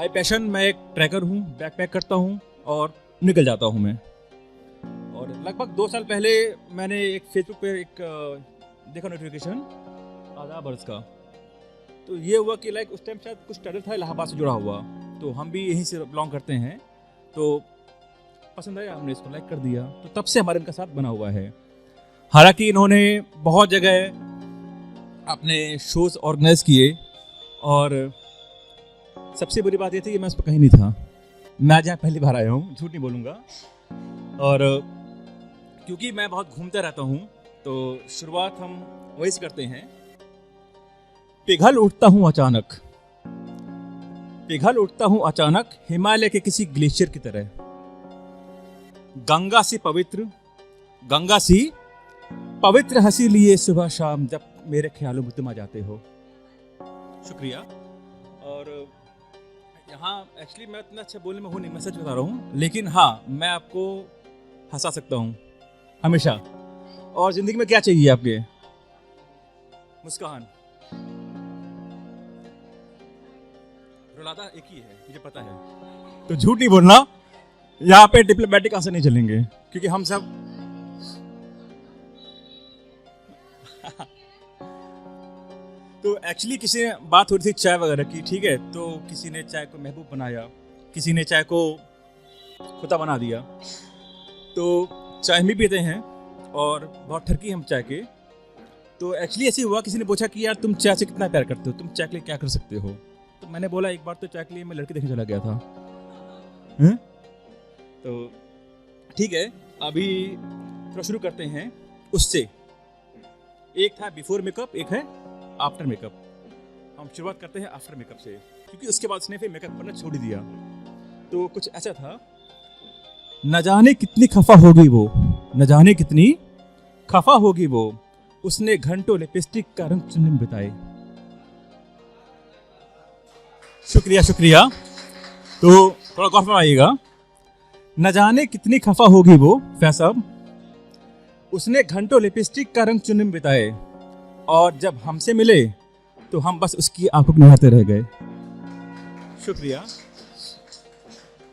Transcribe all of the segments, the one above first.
Bye passion मैं एक tracker हूँ, बैकपैक करता हूँ और निकल जाता हूँ मैं। और लगभग 2 साल पहले मैंने एक फेसबुक पे एक देखा नोटिफिकेशन आधा बरस का। तो ये हुआ कि लाइक उस टाइम शायद कुछ टनल था इलाहाबाद से जुड़ा हुआ, तो हम भी यहीं से बिलोंग करते हैं, तो पसंद आया, हमने इसको लाइक कर दिया। तो तब से हमारे इनका साथ बना हुआ है। हालांकि इन्होंने बहुत जगह अपने शोज ऑर्गेनाइज किए और सबसे बुरी बात ये थी कि मैं उस पर कहीं नहीं था। मैं आज यहाँ पहली बार आया हूँ, झूठ नहीं बोलूँगा। और क्योंकि मैं बहुत घूमता रहता हूँ तो शुरुआत हम वही से करते हैं। पिघल उठता हूँ अचानक, पिघल उठता हूँ अचानक हिमालय के किसी ग्लेशियर की तरह। गंगा सी पवित्र हंसी लिए सुबह शाम जब मेरे ख्यालों में तुम आ जाते हो। शुक्रिया। और यहाँ एक्चुअली मैं इतना अच्छा बोलने में हूँ नहीं, मैं सच बता रहा हूँ, लेकिन हाँ मैं आपको हंसा सकता हूँ हमेशा। और जिंदगी में क्या चाहिए आपके? मुस्कान। रुलाता एक ही है, मुझे पता है, तो झूठ नहीं बोलना। यहाँ पे डिप्लोमेटिक आंसर नहीं चलेंगे क्योंकि हम सब तो एक्चुअली किसी ने बात हो रही थी चाय वगैरह की, ठीक है, तो किसी ने चाय को महबूब बनाया, किसी ने चाय को खुदा बना दिया। तो चाय भी पीते हैं और बहुत ठरकी हम चाय के। तो एक्चुअली ऐसे हुआ, किसी ने पूछा कि यार तुम चाय से कितना प्यार करते हो, तुम चाय के लिए क्या कर सकते हो? तो मैंने बोला एक बार तो चाय के लिए मैं लड़की देखने चला गया था। तो ठीक है, अभी थोड़ा शुरू करते हैं उससे। एक था बिफोर मेकअप, एक है आफ्टर मेकअप। हम शुरुआत करते हैं आफ्टर मेकअप से, क्योंकि उसके बाद उसने फिर मेकअप करना छोड़ दिया। तो कुछ ऐसा था, न जाने कितनी खफा होगी वो, न जाने कितनी खफा होगी वो, उसने घंटों लिपस्टिक का रंग चुनने में बिताए। शुक्रिया शुक्रिया। तो थोड़ा गौर फरमाइएगा। न जाने कितनी खफा होगी वो फैसब, उसने घंटों लिपस्टिक का रंग चुनने में बिताए, और जब हमसे मिले तो हम बस उसकी आंखों को निहारते रह गए। शुक्रिया।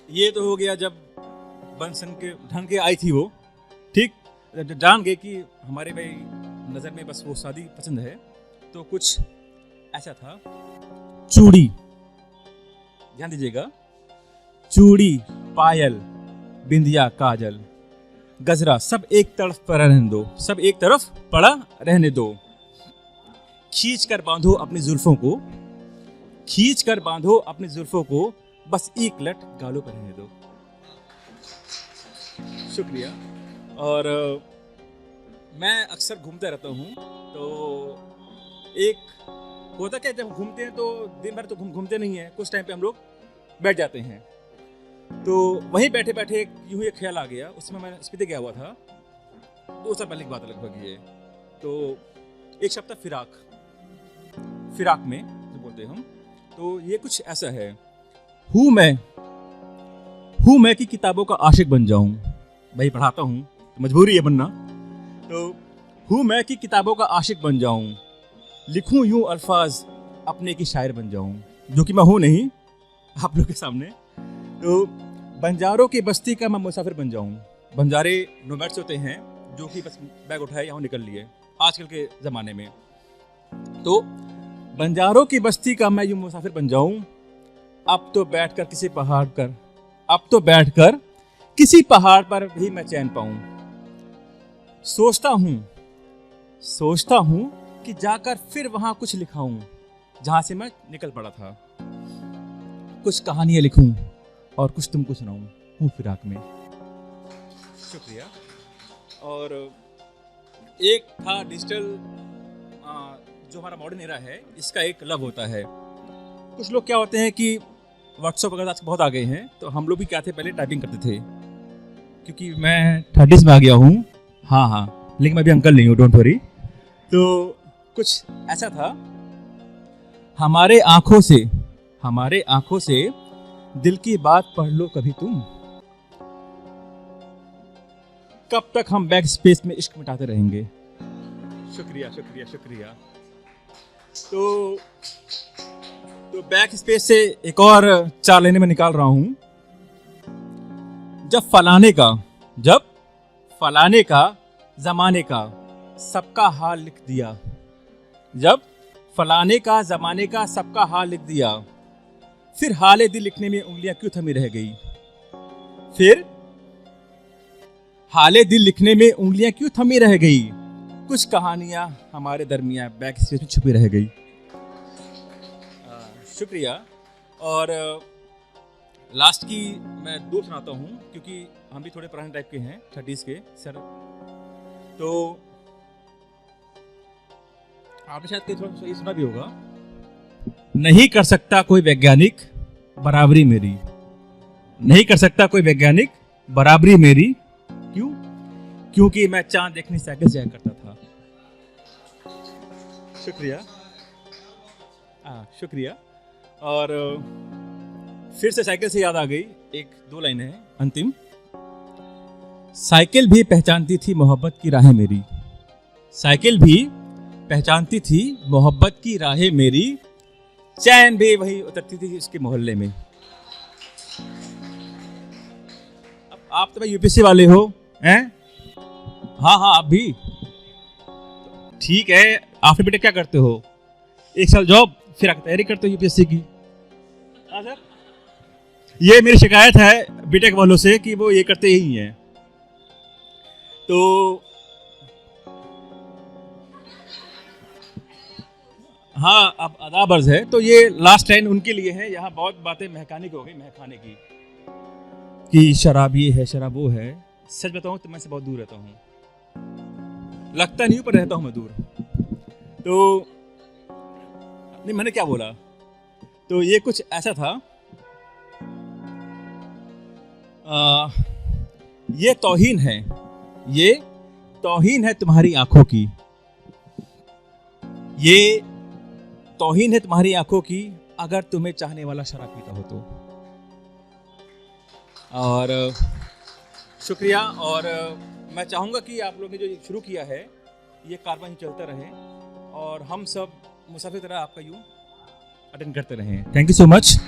ये तो हो गया जब बनसन के ढंग के आई थी वो, ठीक, जब जान गए कि हमारे भाई नज़र में बस वो शादी पसंद है। तो कुछ ऐसा था। चूड़ी, ध्यान दीजिएगा, चूड़ी, पायल, बिंदिया, काजल, गजरा, सब एक तरफ पड़ा रहने दो, सब एक तरफ पड़ा रहने दो। खींच कर बांधो अपनी जुल्फों को, खींच कर बांधो अपनी जुल्फों को, बस एक लट गालों पर रहने दो। शुक्रिया। और मैं अक्सर घूमता रहता हूँ, तो एक होता क्या, जब घूमते हैं तो दिन भर तो घूमते नहीं है, कुछ टाइम पे हम लोग बैठ जाते हैं। तो वहीं बैठे बैठे यूं ही एक ख्याल आ गया। उसमें मैं स्पीति गया हुआ था, 2 साल पहले की बात है लगभग ये। तो एक शब्द था फिराक में जो बोलते हैं हम। तो ये कुछ ऐसा है, हूँ मैं कि किताबों का आशिक बन जाऊं। भाई पढ़ाता हूँ तो मजबूरी है बनना। तो हूँ मैं कि किताबों का आशिक बन जाऊं, लिखूं यूं अल्फाज अपने की शायर बन जाऊं, जो कि मैं हूँ नहीं आप लोग के सामने। तो बंजारों की बस्ती का मैं मुसाफिर बन जाऊं। बंजारे नोमैड्स होते हैं जो कि बस बैग उठाए यहाँ निकल लिए आजकल के ज़माने में। तो बंजारों की बस्ती का मैं यूं मुसाफिर बन जाऊं, अब तो बैठकर किसी पहाड़ पर भी मैं चैन पाऊं। सोचता हूं कि जाकर फिर वहां कुछ लिखाऊं जहां से मैं निकल पड़ा था। कुछ कहानियां लिखूं और कुछ तुमको सुनाऊं, हूं फिराक में। शुक्रिया। और एक था डिजिटल, जो हमारा मॉडर्न एरा है, इसका एक लव होता है। कुछ लोग क्या होते हैं कि व्हाट्सएप वगैरह आज बहुत आ गए हैं, तो हम लोग भी क्या थे, पहले टाइपिंग करते थे। क्योंकि मैं 30s में आ गया हूँ, हाँ, लेकिन मैं भी अंकल नहीं हूँ, डोंट वरी। तो कुछ ऐसा था, हमारे आंखों से दिल की बात पढ़ लो कभी तुम, कब तक हम बैक स्पेस में इश्क मिटाते रहेंगे। शुक्रिया शुक्रिया शुक्रिया। तो तो बैक स्पेस से एक और 4 लाइनें मैं निकाल रहा हूं। जब फलाने का जमाने का सबका हाल लिख दिया, जब फलाने का जमाने का सबका हाल लिख दिया, फिर हाले दिल लिखने में उंगलियां क्यों थमी रह गई, फिर हाले दिल लिखने में उंगलियां क्यों थमी रह गई, कुछ कहानियां हमारे दरमियान बैक स्पेस में छुपी रह गई। शुक्रिया। और लास्ट की मैं 2 सुनाता हूँ, क्योंकि हम भी थोड़े पुराने टाइप के हैं, 30s के सर। तो आपने शायद थोड़ा सा ये सुना भी होगा, नहीं कर सकता कोई वैज्ञानिक बराबरी मेरी, नहीं कर सकता कोई वैज्ञानिक बराबरी मेरी, क्यों? क्योंकि मैं चांद देखने साइकिल जाया करता था। शुक्रिया। शुक्रिया। और फिर से साइकिल से याद आ गई, 1-2 लाइनें हैं अंतिम। साइकिल भी पहचानती थी मोहब्बत की राहें मेरी, साइकिल भी पहचानती थी मोहब्बत की राहें मेरी, चैन भी वही उतरती थी उसके मोहल्ले में। अब आप तो भाई यूपीएससी वाले हो हैं? हाँ आप भी ठीक है। आफ्टर बीटेक क्या करते हो? 1 साल जॉब, फिर आके तैयारी करते हो यूपीएससी की। हाँ सर, ये मेरी शिकायत है बीटेक वालों से कि वो ये करते ही हैं। तो हाँ, अब आदाब अर्ज है। तो ये लास्ट लाइन उनके लिए है। यहाँ बहुत बातें महकाने की हो गई, महकाने की, कि शराब ये है, शराब वो है। सच बताऊं तो मैं से बहुत दूर रहता हूँ, लगता नहीं पर रहता हूँ मैं दूर। तो नहीं, मैंने क्या बोला, तो ये कुछ ऐसा था, ये तौहीन है, ये तौहीन है तुम्हारी आंखों की, ये तौहीन है तुम्हारी आंखों की, अगर तुम्हें चाहने वाला शराब पीता हो तो। और शुक्रिया। और मैं चाहूँगा कि आप लोगों ने जो शुरू किया है ये कारवां ही चलता रहे, और हम सब मुसाफिर तरह आपका यूँ अटेंड करते रहें। Thank you so much.